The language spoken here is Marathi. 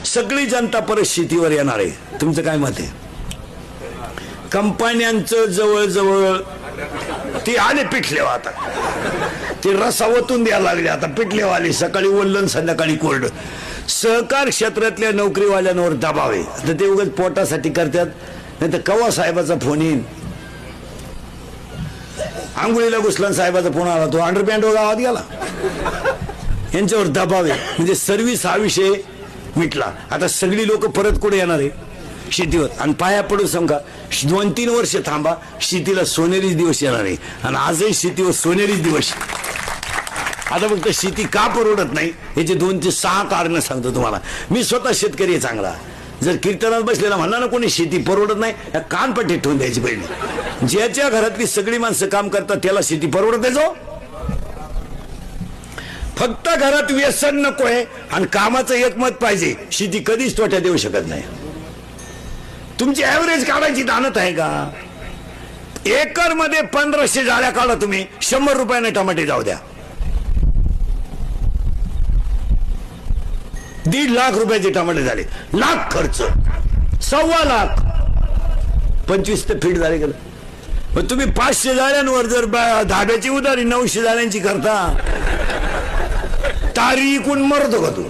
सगळी जनता परत शेतीवर येणार आहे. तुमचं काय मत आहे? कंपन्यांचं जवळजवळ ते आले पिठलेवा, आता ते रसावतून द्यायला लागले. आता पिठलेवा आले, सकाळी वल्लन संध्याकाळी कोरड. सहकार क्षेत्रातल्या नोकरीवाल्यांवर दबाव आहे. आता ते उगाच पोटासाठी करतात, नाही तर कवा साहेबाचा फोन येईल. आंघोळीला घुसलन साहेबाचा फोन आला, तो अंडरपॅन्ट गावात गेला. यांच्यावर दबाव आहे. म्हणजे सर्व्हिस हा विषय मिटला. आता सगळी लोक परत कुठे येणार आहे? शेतीवर. आणि पाया पडू सांगा, 2-3 वर्ष थांबा, शेतीला सोनेरी दिवस येणार आहे. आणि आजही शेतीवर सोनेरी दिवस. आता फक्त शेती का परवडत नाही याचे 2 ते 6 कारण सांगतो तुम्हाला. मी स्वतः शेतकरी आहे चांगला. जर कीर्तनात बसलेला म्हणला ना कोणी शेती परवडत नाही, कानपट्टी ठेवून द्यायची पहिली. ज्याच्या घरातली सगळी माणसं काम करतात त्याला शेती परवडत आहे. जो फक्त घरात व्यसन नकोय आणि कामाचं एकमत पाहिजे, शेती कधीच तोट्यात देऊ शकत नाही. तुमची ऍव्हरेज काढायची दानत आहे का? एकर मध्ये 1500 जाळ्या काढा तुम्ही, 100 रुपयाने टमाटे जाऊ द्या. 1.5 लाख रुपयाचे टमाटे झाले. लाख खर्च, 1.25 लाख, 25 ते फीट झाले. गेलं मग तुम्ही 500 जाळ्यांवर जर धाब्याची उधारी 900 जाळ्यांची करता, तारी इकून मरतो का तू?